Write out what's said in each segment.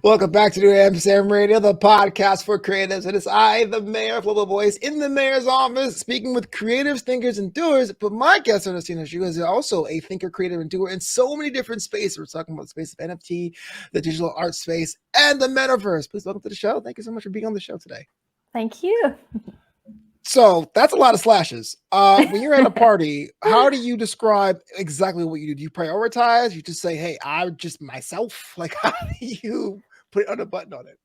Welcome back to New Amsterdam Radio, the podcast for creatives. It is I, the mayor of Flobo, Boyce, in the mayor's office, speaking with creatives, thinkers, and doers. But my guest, Ernestina Zhu, is also a thinker, creator, and doer in so many different spaces. We're talking about the space of NFT, the digital art space, and the metaverse. Please welcome to the show. Thank you so much for being on the show today. Thank you. So that's a lot of slashes. When you're at a party, how do you describe exactly what you do? Do you prioritize? You just say, hey, I'm just myself? Like, how do you put on a button on it?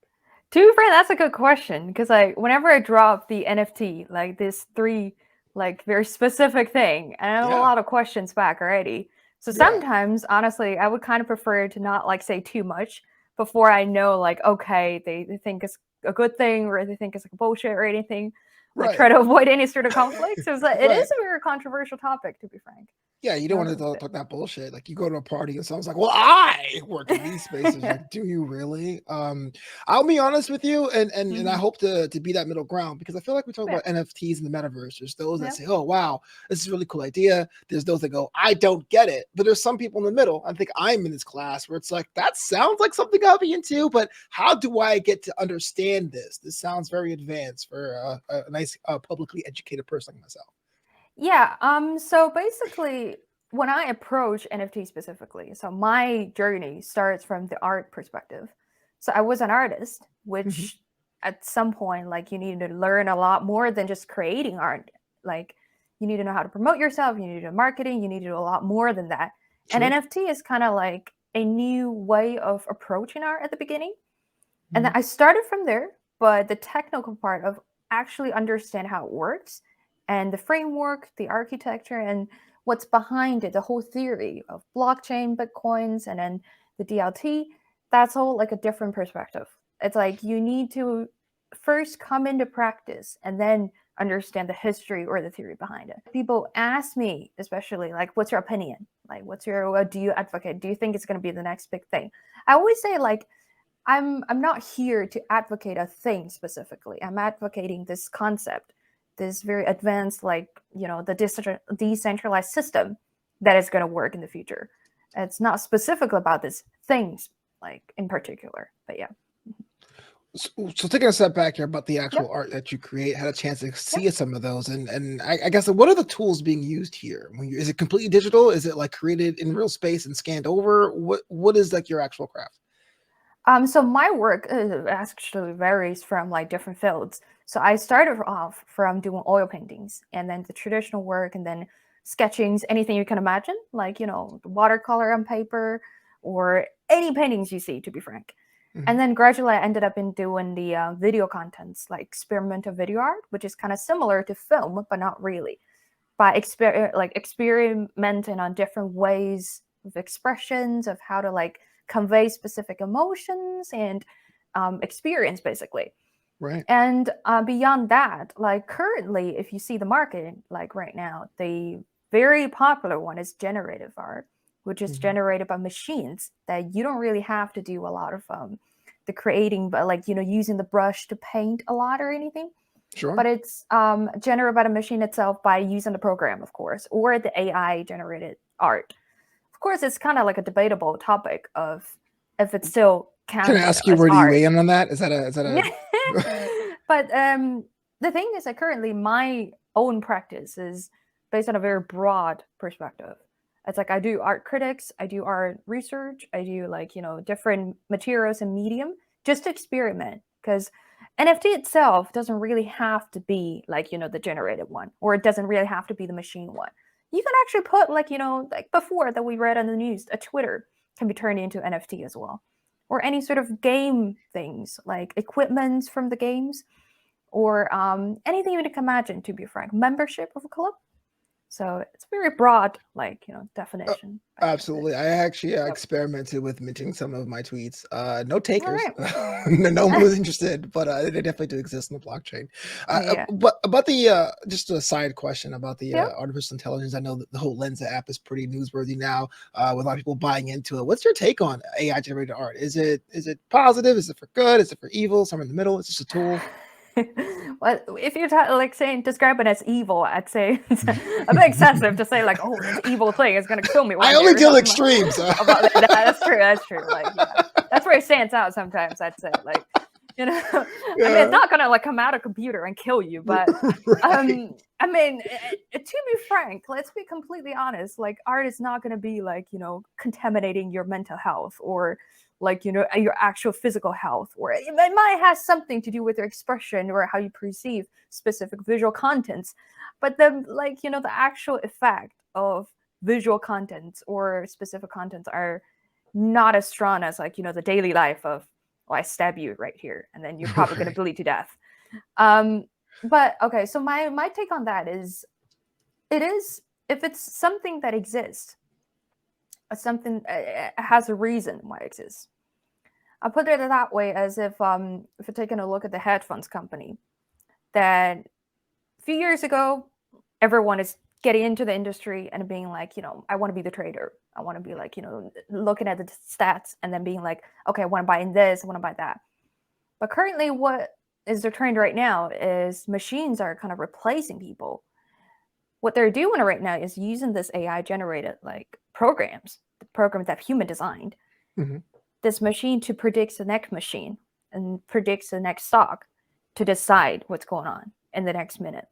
To be frank, that's a good question. Because like whenever I drop the NFT, like this three like very specific thing, and I have a lot of questions back already. So sometimes, honestly, I would kind of prefer to not like say too much before I know like, okay, they think it's a good thing or they think it's like bullshit or anything. Like try to avoid any sort of conflicts. So it is a very controversial topic, to be frank. Yeah, you don't want to talk that bullshit. Like you go to a party and someone's like, well, I work in these spaces. Like, do you really? I'll be honest with you, and I hope to be that middle ground, because I feel like we talk about NFTs and the metaverse. There's those that say, oh, wow, this is a really cool idea. There's those that go, I don't get it. But there's some people in the middle. I think I'm in this class where it's like, that sounds like something I'll be into, but how do I get to understand this? This sounds very advanced for a nice publicly educated person like myself. Yeah. So basically, when I approach NFT specifically, so my journey starts from the art perspective. So I was an artist, which at some point, like you need to learn a lot more than just creating art. Like you need to know how to promote yourself. You need to do marketing. You need to do a lot more than that. True. And NFT is kind of like a new way of approaching art at the beginning. And then I started from there, but the technical part of actually understand how it works and the framework, the architecture, and what's behind it, the whole theory of blockchain, Bitcoins, and then the DLT, that's all like a different perspective. It's like you need to first come into practice and then understand the history or the theory behind it. People ask me, especially, like, what's your opinion? Like, do you advocate? Do you think it's going to be the next big thing? I always say, like, I'm not here to advocate a thing specifically. I'm advocating this concept, this very advanced, like, the decentralized system that is going to work in the future. It's not specifically about these things, like in particular, but yeah. So taking a step back here about the actual art that you create, had a chance to see some of those, and I guess what are the tools being used here? Is it completely digital? Is it like created in real space and scanned over? What is like your actual craft? So my work actually varies from like different fields. So I started off from doing oil paintings and then the traditional work and then sketchings, anything you can imagine, like, watercolor on paper or any paintings you see, to be frank. And then gradually I ended up in doing the video contents, like experimental video art, which is kind of similar to film, but not really. By experimenting on different ways of expressions of how to like convey specific emotions and experience, basically. Right. And beyond that, like currently, if you see the market, like right now, the very popular one is generative art, which is generated by machines that you don't really have to do a lot of the creating, but like, using the brush to paint a lot or anything. Sure. But it's generated by the machine itself by using the program, of course, or the AI generated art. Of course, it's kind of like a debatable topic of if it's still counted. Can I ask you where do you weigh in on that? Is that a But the thing is that currently my own practice is based on a very broad perspective. It's like I do art critics, I do art research, I do like, different materials and medium just to experiment, because NFT itself doesn't really have to be like, the generated one, or it doesn't really have to be the machine one. You can actually put like, like before that we read on the news, a Twitter can be turned into NFT as well. Or any sort of game things, like equipment from the games, or anything you can imagine, to be frank, membership of a club. So it's very broad, like, definition. Absolutely. I actually experimented with minting some of my tweets. No takers. Right. No one was interested, but they definitely do exist in the blockchain. But about the, just a side question about the artificial intelligence. I know that the whole Lensa app is pretty newsworthy now, with a lot of people buying into it. What's your take on AI generated art? Is it positive? Is it for good? Is it for evil? Somewhere in the middle? It's just a tool? Well, if you're describe it as evil, I'd say it's a bit excessive to say like, oh, this evil thing is going to kill me. I only deal extremes. That's true. Like, That's where it stands out sometimes, I'd say. Like, you know, I mean, it's not gonna like come out a computer and kill you, but Right. I mean, to be frank, let's be completely honest. Like, art is not gonna be like, contaminating your mental health or like, your actual physical health, or it might have something to do with your expression or how you perceive specific visual contents. But the like, the actual effect of visual contents or specific contents are not as strong as like, the daily life of, oh, I stab you right here, and then you're probably going to Right. bleed to death. But okay, so my take on that is, it is, if it's something that exists, something has a reason why it exists. I put it that way, as if you're taking a look at the headphones company, that a few years ago, everyone is getting into the industry and being like, I want to be the trader. I want to be like, looking at the stats and then being like, okay, I want to buy in this, I want to buy that. But currently, what is the trend right now is machines are kind of replacing people. What they're doing right now is using this AI generated like programs, the programs that human designed, Mm-hmm. this machine to predict the next machine and predicts the next stock to decide what's going on in the next minute.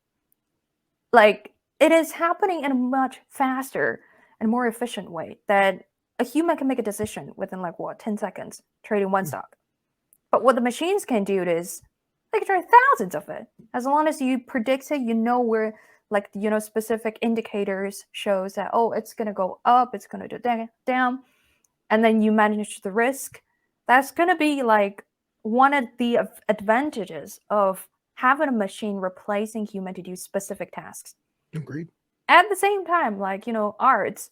Like, it is happening in a much faster and more efficient way that a human can make a decision within like 10 seconds trading one stock. But what the machines can do is they can trade thousands of it. As long as you predict it, where like specific indicators shows that, oh, it's gonna go up, it's gonna go down, and then you manage the risk. That's gonna be like one of the advantages of having a machine replacing human to do specific tasks. Agreed. At the same time, like, arts,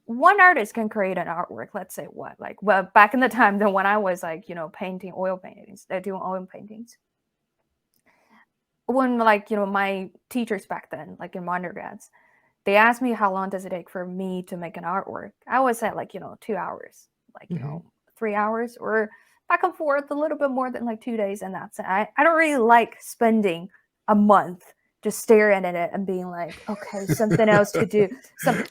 one artist can create an artwork, let's say back in the time then when I was like, painting oil paintings, doing oil paintings. When like, my teachers back then, like in my undergrads, they asked me how long does it take for me to make an artwork. I always said like, 2 hours, like, Mm-hmm. 3 hours, or back and forth a little bit more than like 2 days, and that's it. I don't really like spending a month just staring at it and being like, okay, something else to do.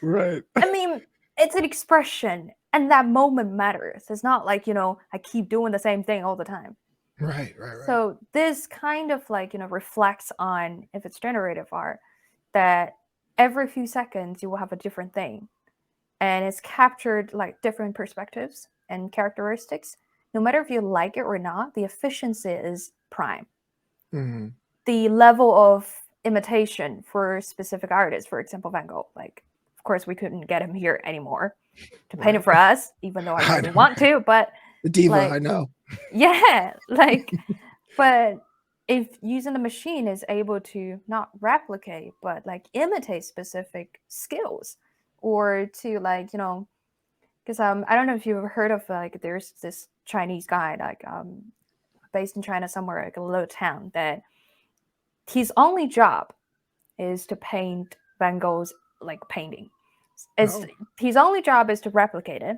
Right. I mean, it's an expression, and that moment matters. It's not like, I keep doing the same thing all the time. Right. So this kind of like, reflects on, if it's generative art, that every few seconds you will have a different thing. And it's captured like different perspectives and characteristics. No matter if you like it or not, the efficiency is prime. Mm-hmm. The level of imitation for specific artists, for example, Van Gogh, like, of course, we couldn't get him here anymore to paint it for us, even though I I really know, want right? to. But The diva, like, I know. yeah, like, but if using the machine is able to not replicate, but like imitate specific skills, or to like, because I don't know if you've heard of like, there's this Chinese guy like based in China somewhere, like a little town, that his only job is to paint Van Gogh's like painting. It's his only job is to replicate it,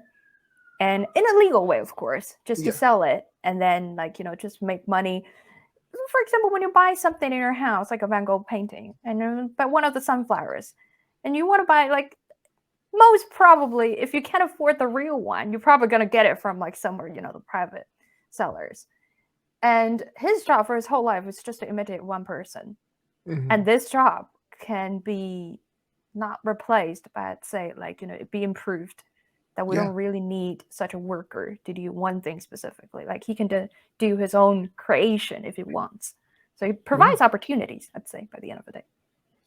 and in a legal way, of course, just to sell it, and then like, just make money. For example, when you buy something in your house, like a Van Gogh painting, and but one of the sunflowers, and you want to buy like, most probably, if you can't afford the real one, you're probably going to get it from like somewhere, the private sellers. And his job for his whole life was just to imitate one person. Mm-hmm. And this job can be not replaced, but say like, be improved, that we don't really need such a worker to do one thing specifically. Like, he can do his own creation if he wants. So he provides opportunities, I'd say, by the end of the day.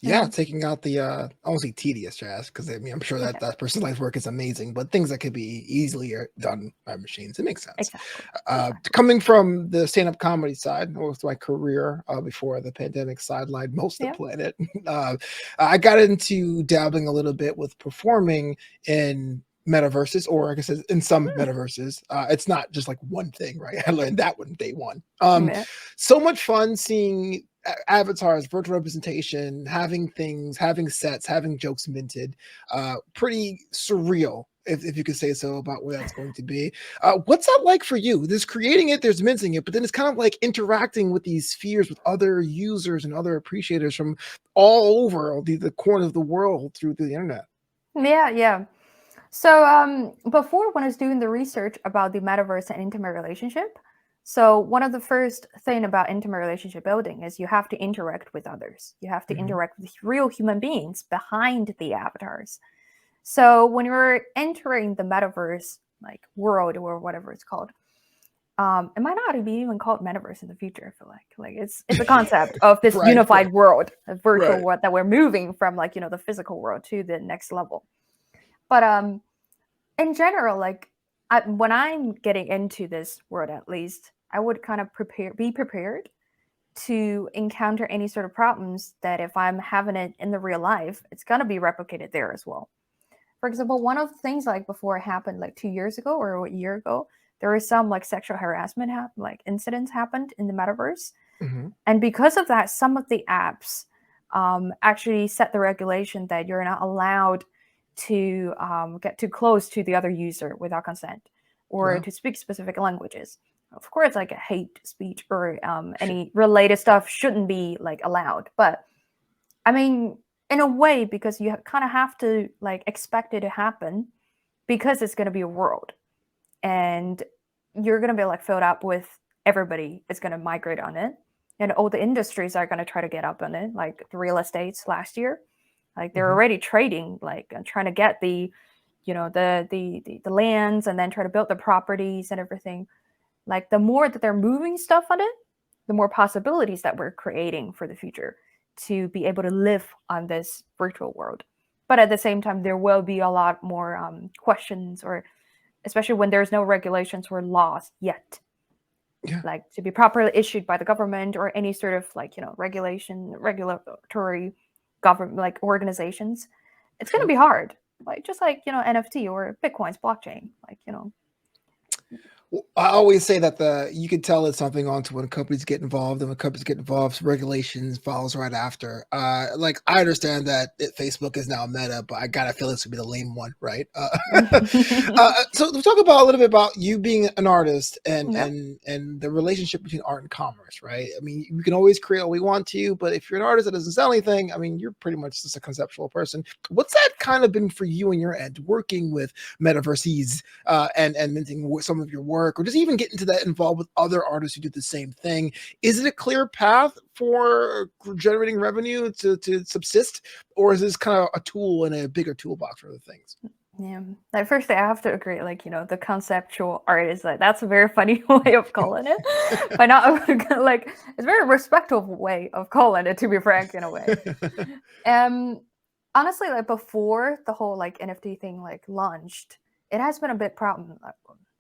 Yeah, taking out the I won't say tedious tasks, because I mean I'm sure that that person's life's work is amazing, but things that could be easily done by machines. It makes sense. Exactly. Coming from the stand-up comedy side, most of my career before the pandemic sidelined most of the planet, I got into dabbling a little bit with performing in metaverses, or like I said, in some metaverses. It's not just like one thing, right? I learned that one day one. So much fun seeing avatars, virtual representation, having things, having sets, having jokes minted. Pretty surreal, if you could say so, about where that's going to be. What's that like for you? There's creating it, there's minting it, but then it's kind of like interacting with these spheres with other users and other appreciators from all over the corner of the world through the internet. Yeah. So before, when I was doing the research about the metaverse and intimate relationship, so one of the first thing about intimate relationship building is you have to interact with others. You have to Mhm. interact with real human beings behind the avatars. So when you're entering the metaverse like world or whatever it's called, it might not be even called metaverse in the future. I feel like it's a concept of this Right, unified world, a virtual right. world that we're moving from like the physical world to the next level. But in general, like when I'm getting into this world, at least I would kind of be prepared to encounter any sort of problems that if I'm having it in the real life, it's gonna be replicated there as well. For example, one of the things like before it happened like 2 years ago or a year ago, there was some like sexual harassment like incidents happened in the metaverse, Hmm. and because of that, some of the apps actually set the regulation that you're not allowed to get too close to the other user without consent or Wow. to speak specific languages. Of course, like a hate speech or any related stuff shouldn't be like allowed. But I mean, in a way, because you kind of have to like expect it to happen because it's going to be a world and you're going to be like filled up with everybody is going to migrate on it, and all the industries are going to try to get up on it, like the real estates last year, like they're Hmm. already trading like and trying to get the the lands and then try to build the properties and everything. Like the more that they're moving stuff on it, the more possibilities that we're creating for the future to be able to live on this virtual world. But at the same time, there will be a lot more questions, or especially when there's no regulations or laws yet, Yeah. like to be properly issued by the government or any sort of like regulatory government like organizations. It's going to Sure. be hard, like just like NFT or Bitcoin's blockchain, like I always say that you can tell it's something onto when companies get involved, and when companies get involved, regulations follows right after. Like I understand that Facebook is now Meta, but I gotta feel this would be the lame one, right? So to talk about a little bit about you being an artist and yeah. and the relationship between art and commerce, right? I mean, we can always create what we want to, but if you're an artist that doesn't sell anything, I mean, you're pretty much just a conceptual person. What's that kind of been for you and your end, working with metaverses and minting some of your work, or just even getting to that involved with other artists who do the same thing? Is it a clear path for generating revenue to subsist, or is this kind of a tool in a bigger toolbox for other things? Yeah, like first I have to agree, like the conceptual art is like that's a very funny way of calling it, but not like it's a very respectful way of calling it, to be frank, in a way. Um, Honestly, like before the whole like NFT thing like launched, it has been a bit problem.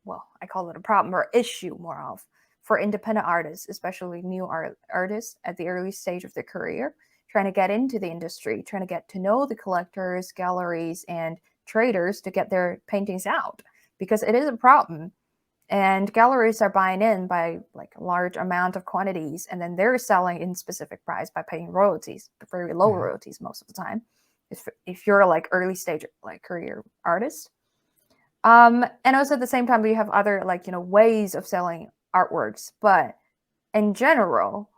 Well, I call it a problem or issue more of for independent artists, especially new artists at the early stage of their career, trying to get into the industry, trying to get to know the collectors, galleries, and traders to get their paintings out, because it is a problem. And galleries are buying in by like a large amount of quantities, and then they're selling in specific price by paying royalties, very low Mhm. royalties most of the time, if you're like early stage like career artist. And also at the same time, we have other like ways of selling artworks, but in general,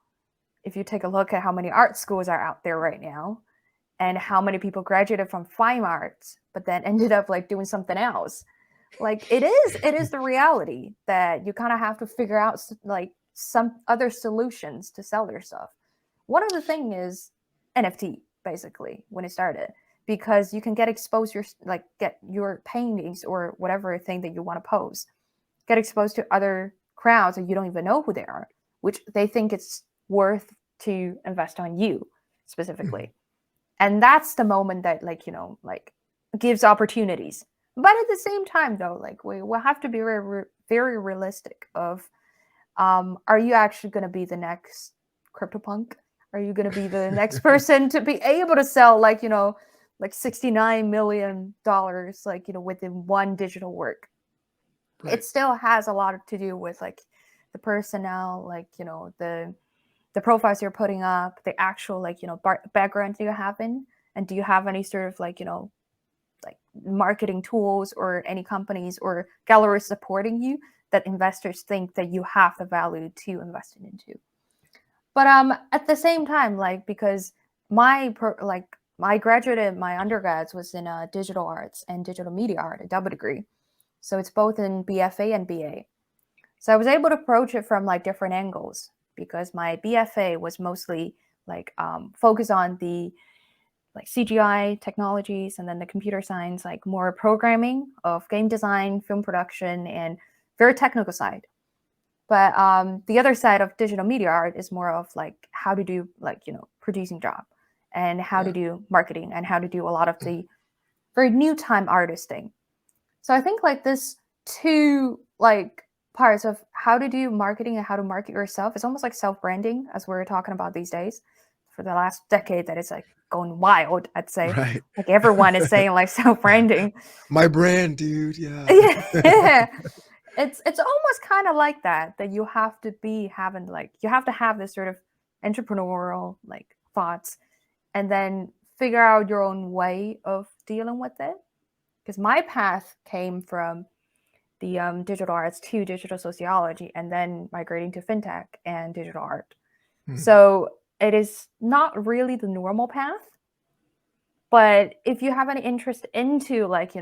if you take a look at how many art schools are out there right now and how many people graduated from fine arts but then ended up like doing something else, like it is the reality that you kind of have to figure out like some other solutions to sell their stuff. One of the thing is NFT, basically, when it started, because you can get exposed your like get your paintings or whatever thing that you want to pose, get exposed to other crowds that you don't even know who they are, which they think it's worth to invest on you Mhm. specifically. And that's the moment that like like gives opportunities. But at the same time though, like we will have to be very realistic of are you actually going to be the next CryptoPunk? Are you going to be the next person to be able to sell like like $69 million like within one digital work? Right. It still has a lot to do with like the personnel, like the profiles you're putting up, the actual like background you have in, and do you have any sort of like like marketing tools or any companies or galleries supporting you that investors think that you have the value to invest into. But at the same time, like because my like my graduate, my undergrads was in digital arts and digital media art, a double degree. So it's both in BFA and BA. So I was able to approach it from like different angles because my BFA was mostly like focused on the like CGI technologies, and then the computer science, like more programming of game design, film production, and very technical side. But the other side of digital media art is more of like how to do like producing job, and how to Yeah. do marketing, and how to do a lot of the very new time artisting. So I think like this two like parts of how to do marketing and how to market yourself, it's almost like self-branding, as we're talking about these days. For the last decade, that is like going wild, I'd say. Right. Like everyone is saying like self-branding. My brand, dude. Yeah. Yeah. It's almost kind of like that you have to be having like you have to have this sort of entrepreneurial like thoughts, and then figure out your own way of dealing with it. Because my path came from the digital arts to digital sociology, and then migrating to fintech and digital art. So it is not really the normal path, but if you have any interest into like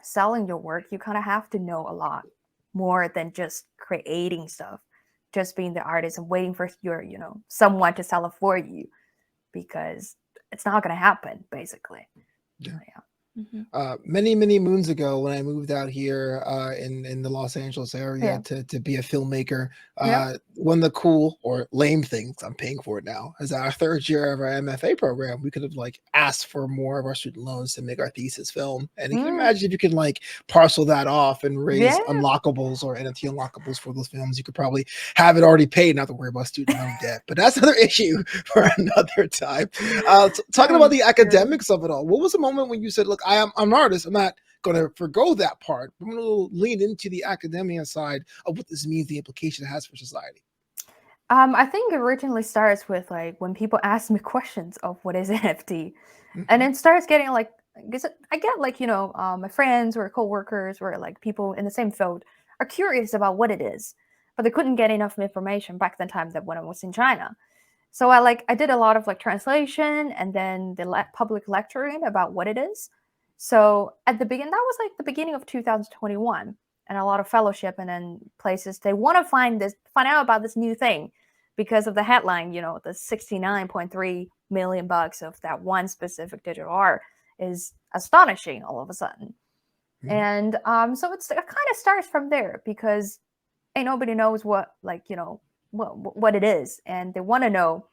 selling your work, you kind of have to know a lot more than just creating stuff, just being the artist and waiting for your someone to sell it for you, because it's not going to happen basically. Yeah. Yeah. Many moons ago, when I moved out here in the Los Angeles area Yeah. to be a filmmaker, Yeah. one of the cool or lame things, I'm paying for it now, is our third year of our MFA program. We could have like asked for more of our student loans to make our thesis film. And can you imagine if you could like parcel that off and raise Yeah. unlockables or NFT unlockables for those films? You could probably have it already paid, not to worry about student loan debt. But that's another issue for another time. Talking about the academics of it all, what was the moment when you said, "Look, I'm an artist. I'm not going to forgo that part. I'm going to lean into the academia side of what this means, the implication it has for society"? I think it originally starts with like when people ask me questions of what is NFT, and it starts getting like, because I get like my friends or coworkers or like people in the same field are curious about what it is, but they couldn't get enough information back then time that when I was in China. So I did a lot of like translation, and then the public lecturing about what it is. So at the beginning, that was like the beginning of 2021, and a lot of fellowship and then places they want to find out about this new thing because of the headline. The 69.3 million bucks of that one specific digital art is astonishing all of a sudden. And so it kind of starts from there, because ain't nobody knows what what it is, and they want to know,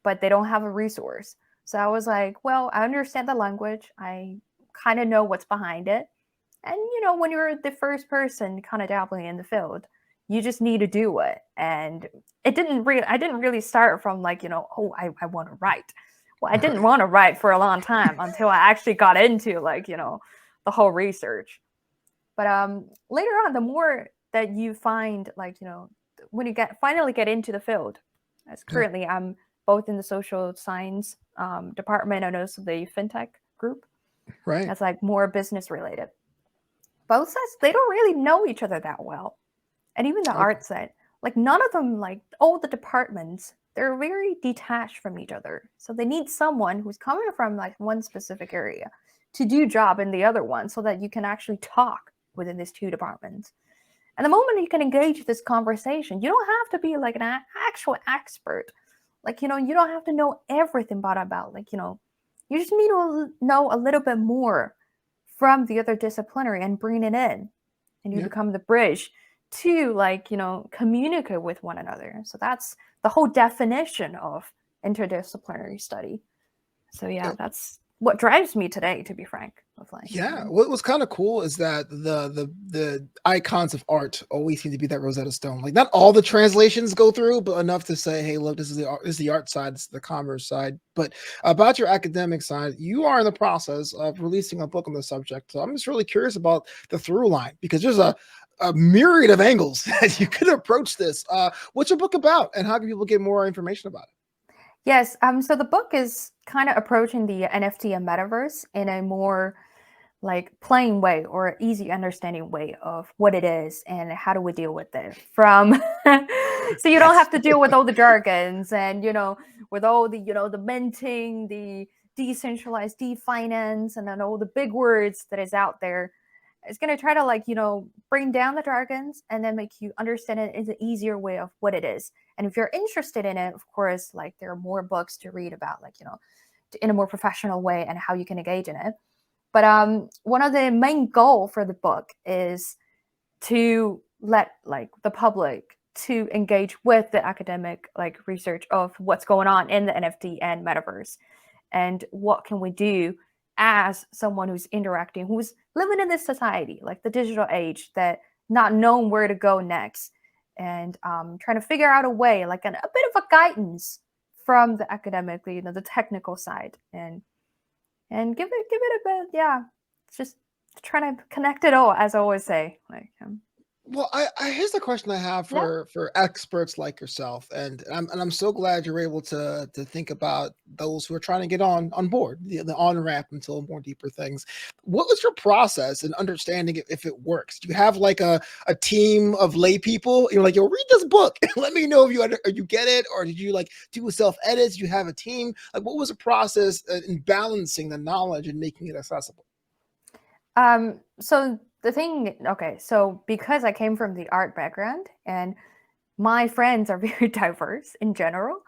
but they don't have a resource. So I was like, well, I understand the language, I kind of know what's behind it, and when you're the first person kind of dabbling in the field, you just need to do it. And I didn't really start from like oh, I want to write. Well, I didn't want to write for a long time until I actually got into like the whole research. But later on, the more that you find like when you finally get into the field, as currently I'm both in the social science department and also the fintech group. Right. That's like more business related. Both sides, they don't really know each other that well. And even the art side, like none of them, like all the departments, they're very detached from each other. So they need someone who's coming from like one specific area to do job in the other one, so that you can actually talk within these two departments. And the moment you can engage this conversation, you don't have to be like an actual expert. Like, you don't have to know everything about like, you just need to know a little bit more from the other disciplinary and bring it in. And you become the bridge to like, communicate with one another. So that's the whole definition of interdisciplinary study. So yeah, that's what drives me today, to be frank. Yeah, what was kind of cool is that the icons of art always seem to be that Rosetta Stone. Like not all the translations go through, but enough to say, "Hey, look, this is the art side, this is the commerce side." But about your academic side, you are in the process of releasing a book on the subject. So I'm just really curious about the through line, because there's a myriad of angles that you could approach this. What's your book about, and how can people get more information about it? Yes, so the book is kind of approaching the NFT and metaverse in a more like plain way or easy understanding way of what it is and how do we deal with it from so you don't have to deal with all the jargons and with all the the minting, the decentralized finance and then all the big words that is out there. It's going to try to like, bring down the jargons and then make you understand it in an easier way of what it is. And if you're interested in it, of course, like there are more books to read about, like, in a more professional way and how you can engage in it. But one of the main goal for the book is to let like the public to engage with the academic like research of what's going on in the NFT and metaverse, and what can we do as someone who's interacting, who's living in this society, like the digital age, that not knowing where to go next, and trying to figure out a way, like a bit of a guidance from the academic, the technical side, and give it a bit, yeah, just trying to connect it all, as I always say, like. Well, here's the question I have for experts like yourself, and I'm so glad you're able to think about those who are trying to get on board the on ramp until more deeper things. What was your process in understanding if it works? Do you have like a team of lay people? You're like, yo, read this book. Let me know if you get it, or did you like do self edits? You have a team. Like, what was the process in balancing the knowledge and making it accessible? So the thing, okay, so because I came from the art background and my friends are very diverse in general,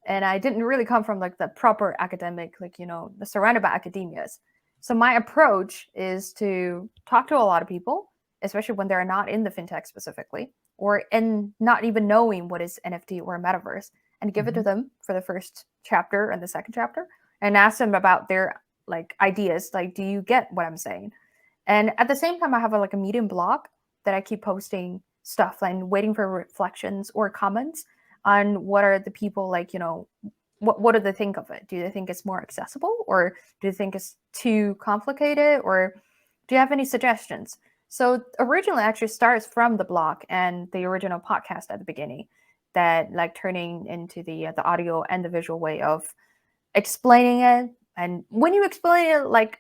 and I didn't really come from like the proper academic, like, the surrounded by academias. So my approach is to talk to a lot of people, especially when they're not in the fintech specifically, or in not even knowing what is NFT or metaverse, and give it to them for the first chapter and the second chapter, and ask them about their like ideas. Like, do you get what I'm saying? And at the same time, I have a Medium blog that I keep posting stuff and waiting for reflections or comments on what are the people like, what do they think of it? Do they think it's more accessible, or do they think it's too complicated, or do you have any suggestions? So originally actually starts from the blog and the original podcast at the beginning, that like turning into the audio and the visual way of explaining it. And when you explain it like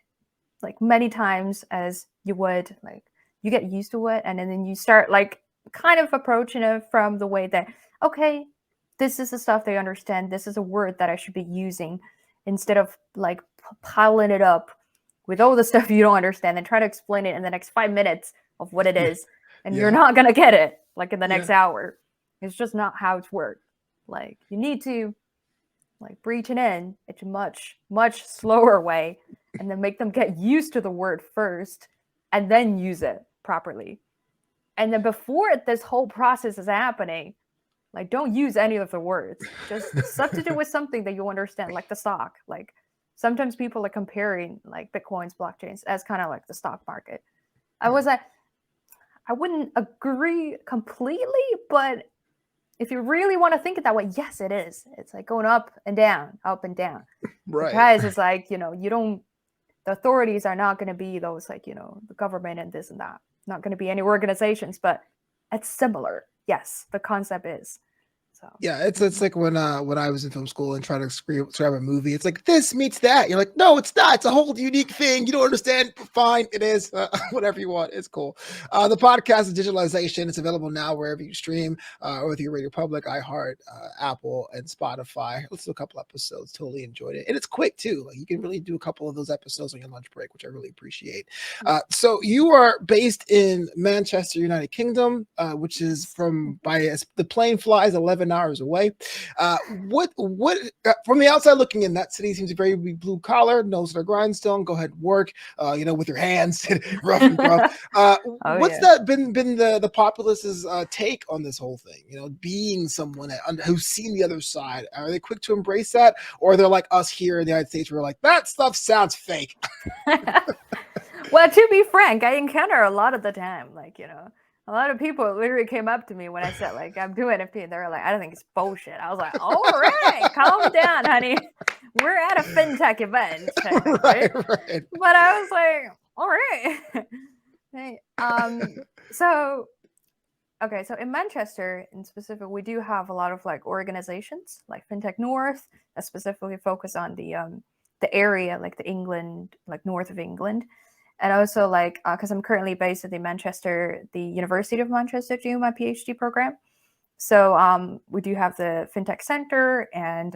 many times as you would, like you get used to it, and then you start like kind of approaching it from the way that, okay, this is the stuff they understand, this is a word that I should be using, instead of like piling it up with all the stuff you don't understand and try to explain it in the next 5 minutes of what it is, and you're not gonna get it like in the next hour. It's just not how it's worked. Like, you need to like breach it in. It's a much slower way, and then make them get used to the word first and then use it properly. And then before this whole process is happening, like, don't use any of the words. Just substitute with something that you understand, like the stock. Like, sometimes people are comparing like Bitcoin's blockchains as kind of like the stock market. I wouldn't agree completely, but if you really want to think it that way, yes, it is. It's like going up and down, up and down. Right. Because it's like, the authorities are not going to be those like, the government and this and that. Not going to be any organizations, but it's similar. Yes, the concept is. So. Yeah, it's like when I was in film school and trying to describe a movie. It's like this meets that. You're like, no, it's not. It's a whole unique thing. You don't understand. Fine, it is. Whatever you want. It's cool. The podcast is digitalization. It's available now wherever you stream, whether you're Radio Public, iHeart, Apple, and Spotify. Let's do a couple episodes. Totally enjoyed it, and it's quick too. Like, you can really do a couple of those episodes on your lunch break, which I really appreciate. So you are based in Manchester, United Kingdom, which is the plane flies 11 hours away. What from the outside looking in, that city seems very blue collar, nose to the grindstone. Go ahead and work, with your hands, rough and rough. What's that been the populace's take on this whole thing? Being someone who's seen the other side. Are they quick to embrace that, or they're like us here in the United States? We're like, that stuff sounds fake. Well, to be frank, I encounter a lot of the time, like, a lot of people literally came up to me when I said, like, I'm doing NFT, and they were like, I don't think it's bullshit. I was like, all right, calm down, honey. We're at a fintech event. Right. But I was like, all right. Hey, so in Manchester in specific, we do have a lot of like organizations like Fintech North that specifically focus on the area, like the England, like north of England. And also, like, because I'm currently based at the University of Manchester doing my PhD program. So we do have the FinTech Center, and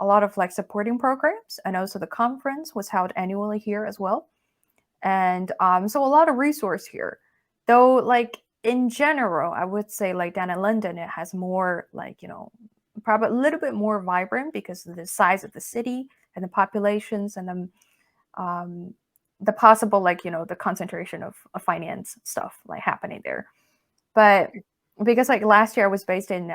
a lot of like supporting programs, and also the conference was held annually here as well. And so a lot of resource here, though. Like in general, I would say like down in London, it has more like probably a little bit more vibrant because of the size of the city and the populations and the possible like the concentration of finance stuff like happening there. But because like last year I was based in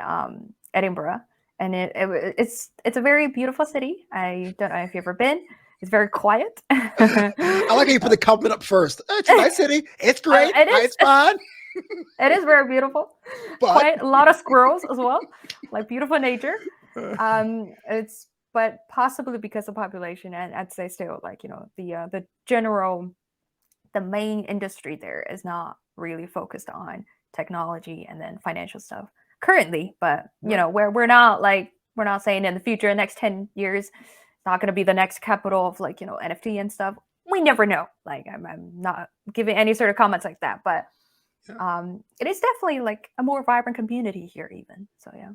Edinburgh, and it's a very beautiful city. I don't know if you've ever been. It's very quiet. I like how you put the compliment up first. It's a nice city. It's great. It's fun. It is very beautiful. But quite a lot of squirrels as well, like beautiful nature. It's but possibly because of population, and I'd say still like the general, the main industry there is not really focused on technology and then financial stuff currently. But we're not saying in the future, next 10 years, it's not going to be the next capital of like NFT and stuff. We never know. Like I'm not giving any sort of comments like that, but it is definitely like a more vibrant community here even. So yeah.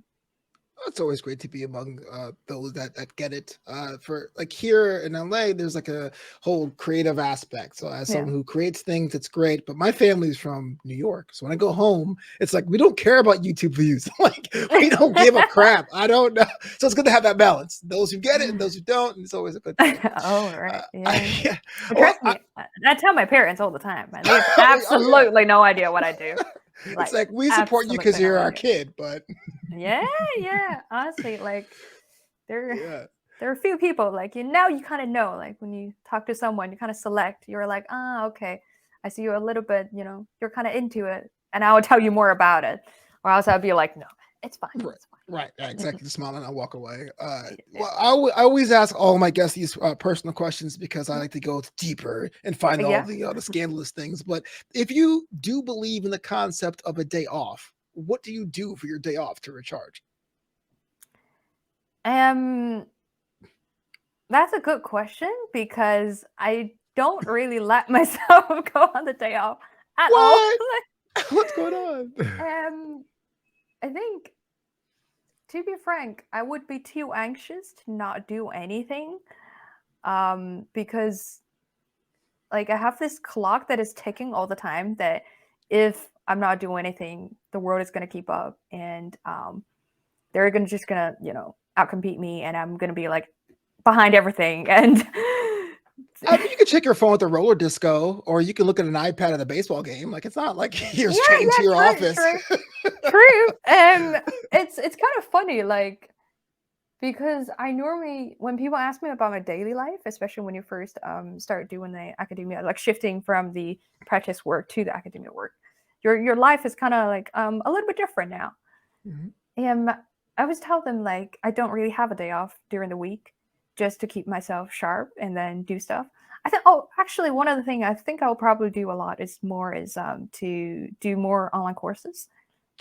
It's always great to be among those that get it. For like here in LA, there's like a whole creative aspect. So as someone who creates things, it's great. But my family's from New York, so when I go home, it's like we don't care about YouTube views. Like we don't give a crap. I don't know. So it's good to have that balance. Those who get it and those who don't, and it's always a good thing. Oh right, yeah. Trust me, I tell my parents all the time. Man. They have absolutely no idea what I do. It's like we support you because you're our kid, but yeah. Honestly, like there are a few people like now you kind of know, like when you talk to someone, you kind of select. You're like, okay, I see you a little bit. You're kind of into it, and I will tell you more about it, or else I'll be like, no, it's fine. Right. It's fine. Right, exactly. Smile and I walk away. Well, I always ask all my guests these personal questions because I like to go deeper and find all the scandalous things. But if you do believe in the concept of a day off, what do you do for your day off to recharge? That's a good question because I don't really let myself go on the day off at all. What's going on? I think, to be frank, I would be too anxious to not do anything, because like I have this clock that is ticking all the time that if I'm not doing anything, the world is going to keep up, and they're just going to outcompete me, and I'm going to be like behind everything. And I mean, you can check your phone at the roller disco, or you can look at an iPad at a baseball game. Like it's not like you're straight into your office. True. It's kind of funny, like because I normally, when people ask me about my daily life, especially when you first start doing the academia, like shifting from the practice work to the academia work, your life is kind of like a little bit different now. Mm-hmm. And I always tell them like I don't really have a day off during the week, just to keep myself sharp and then do stuff. I think, actually, one of the things I think I'll probably do a lot is to do more online courses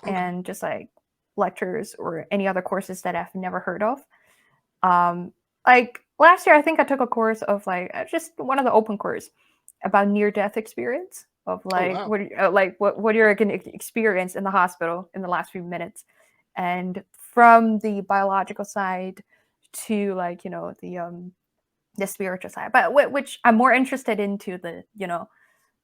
and just like lectures or any other courses that I've never heard of. Like last year, I think I took a course of like just one of the open course about near-death experience of like what you're going to experience in the hospital in the last few minutes, and from the biological side to like the spiritual side, but which I'm more interested into the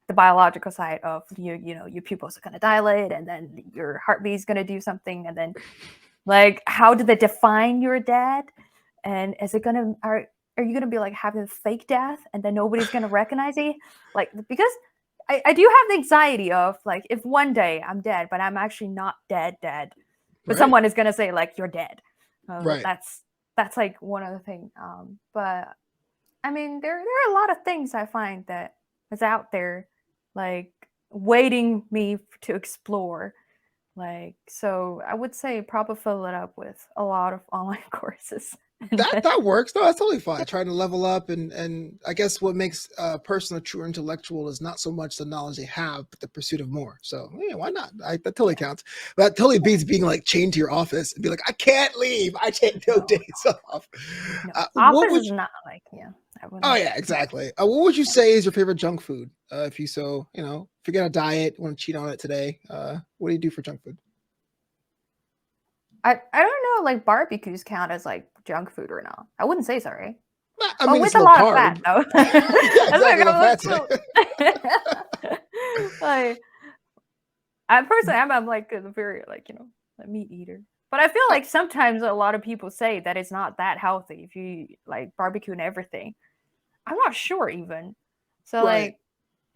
the biological side of your pupils are going to dilate, and then your heartbeat is going to do something, and then like how do they define your dead, and is it going to are you going to be like having a fake death and then nobody's going to recognize you, like because I do have the anxiety of like if one day I'm dead but I'm actually not dead, but someone is going to say like you're dead. That's like one other thing. But I mean, there are a lot of things I find that is out there, like waiting me to explore. Like, so I would say probably fill it up with a lot of online courses. That works. No, that's totally fine. Trying to level up, and I guess what makes a person a true intellectual is not so much the knowledge they have, but the pursuit of more. So yeah, why not? That totally counts. That totally beats being like chained to your office and be like, I can't leave. I take no days off. Office is not like Oh yeah, exactly. What would you say is your favorite junk food? If you forget a diet, want to cheat on it today, what do you do for junk food? I don't know, like barbecues count as like junk food or not. I wouldn't say so, right? I mean, With it's a low lot of fat carb. though. Yeah, That's like exactly. Low fat. like at first I'm like a very like a meat eater. But I feel like sometimes a lot of people say that it's not that healthy if you like barbecue and everything. I'm not sure even. So Right. like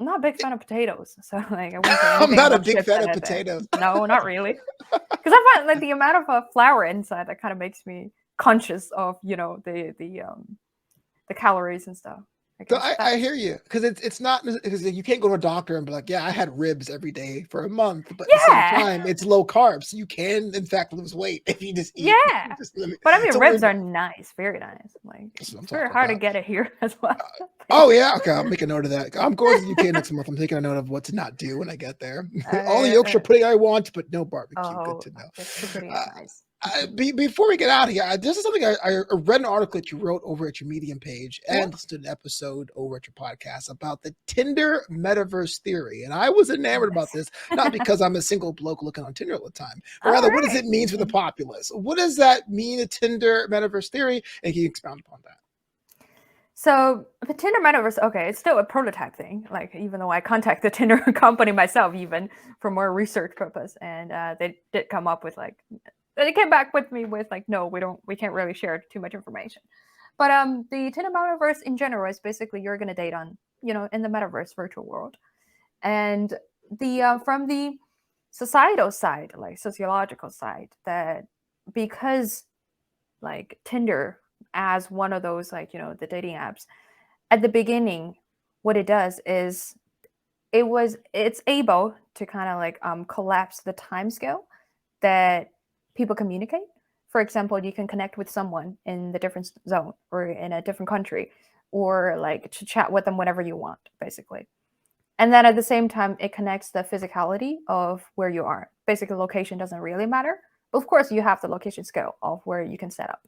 I'm not a big fan of potatoes. So like I wouldn't say I'm anything not a about big chips fan and of anything. potatoes. No, not really. Because I find like the amount of flour inside that kind of makes me conscious of the calories and stuff. I So guess I that's hear you, because it's not, because you can't go to a doctor and be like, yeah, I had ribs every day for a month, but at the same yeah, time, it's low carb, so you can in fact lose weight if you just eat. yeah. But I mean, So ribs are nice, very nice. Like that's what I'm it's very talking hard to about. get it here as well. Oh yeah, okay. I'll make a note of that. I'm going to the UK next month. I'm taking a note of what to not do when I get there. All the Yorkshire pudding I want, but no barbecue. Good to know. Yorkshire pudding is nice. Before we get out of here, this is something I read an article that you wrote over at your Medium page and listened to an episode over at your podcast about the Tinder metaverse theory. And I was enamored about this, not because I'm a single bloke looking on Tinder all the time, but rather, what does it mean for the populace? What does that mean, the Tinder metaverse theory? And can you expound upon that? So the Tinder metaverse, okay, it's still a prototype thing. Like even though I contact the Tinder company myself, even for more research purpose, and they did come up with like, they came back with me with like, no, we can't really share too much information. But the Tinder metaverse in general is basically you're gonna date on in the metaverse virtual world, and the from the societal side, like sociological side, that because like Tinder as one of those like the dating apps at the beginning, what it does is it's able to kind of like collapse the time scale that people communicate. For example, you can connect with someone in the different zone or in a different country, or like to chat with them whenever you want, basically. And then at the same time, it connects the physicality of where you are. Basically, location doesn't really matter, but of course, you have the location scale of where you can set up.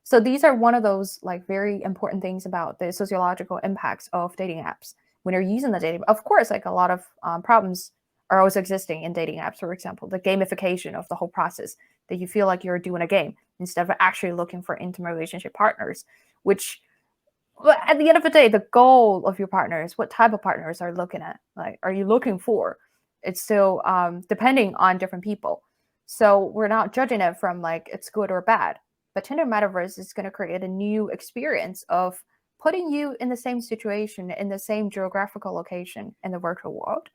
So these are one of those like very important things about the sociological impacts of dating apps when you're using the dating. Of course, like a lot of problems are also existing in dating apps. For example, the gamification of the whole process, that you feel like you're doing a game instead of actually looking for intimate relationship partners, which at the end of the day, the goal of your partners, what type of partners are you looking at? Like, are you looking for? It's still depending on different people. So we're not judging it from like it's good or bad. But Tinder Metaverse is going to create a new experience of putting you in the same situation, in the same geographical location in the virtual world.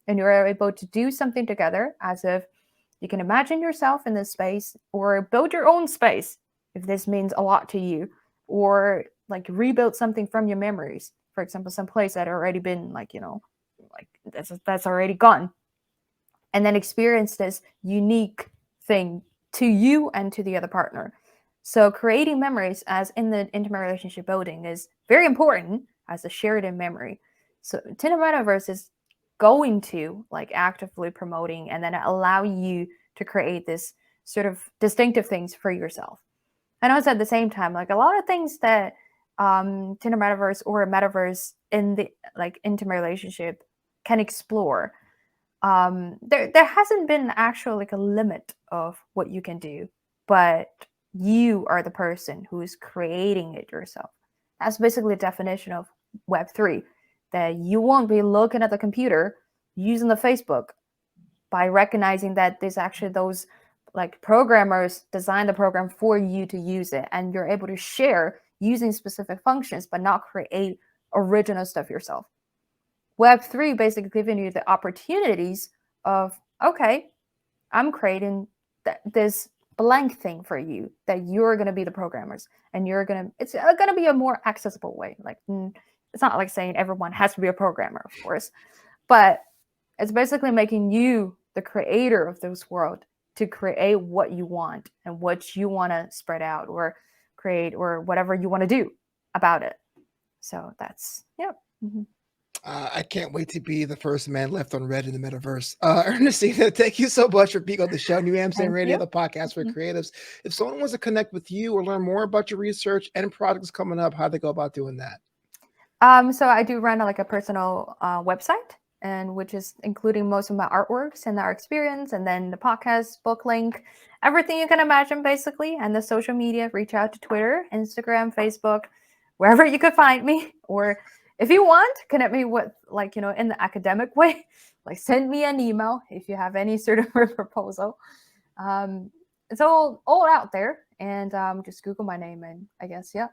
And you're able to do something together as if you can imagine yourself in this space or build your own space if this means a lot to you, or like rebuild something from your memories. For example, some place that already been like, like that's already gone. And then experience this unique thing to you and to the other partner. So creating memories as in the intimate relationship building is very important as a shared memory. So Tinder Metaverse is going to like actively promoting and then allow you to create this sort of distinctive things for yourself. And also at the same time, like a lot of things that Tinder Metaverse or Metaverse in the like intimate relationship can explore. There hasn't been actually like a limit of what you can do, but you are the person who is creating it yourself. That's basically the definition of Web3, that you won't be looking at the computer using the Facebook by recognizing that there's actually those like programmers design the program for you to use it, and you're able to share using specific functions but not create original stuff yourself. Web3 basically giving you the opportunities of, okay, I'm creating this blank thing for you that you're going to be the programmers, and it's going to be a more accessible way. Like it's not like saying everyone has to be a programmer, of course, but it's basically making you the creator of this world to create what you want and what you want to spread out or create or whatever you want to do about it. So that's, yeah. Mm-hmm. I can't wait to be the first man left on red in the metaverse. Ernestina, thank you so much for being on the show. New Amsterdam Radio, the podcast for creatives. If someone wants to connect with you or learn more about your research and projects coming up, how do they go about doing that? So I do run like a personal website. and which is including most of my artworks and our experience, and then the podcast, book link, everything you can imagine, basically. And the social media, reach out to Twitter, Instagram, Facebook, wherever you could find me. Or if you want, connect me with, like, you know, in the academic way, like send me an email if you have any sort of proposal. It's all out there, and just Google my name, and I guess, yeah.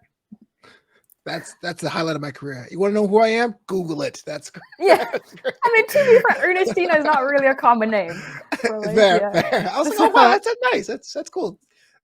That's the highlight of my career. You want to know who I am? Google it. That's great. Yeah. I mean, to be fair, Ernestina is not really a common name. Fair. I was like, oh wow, that's nice. That's cool.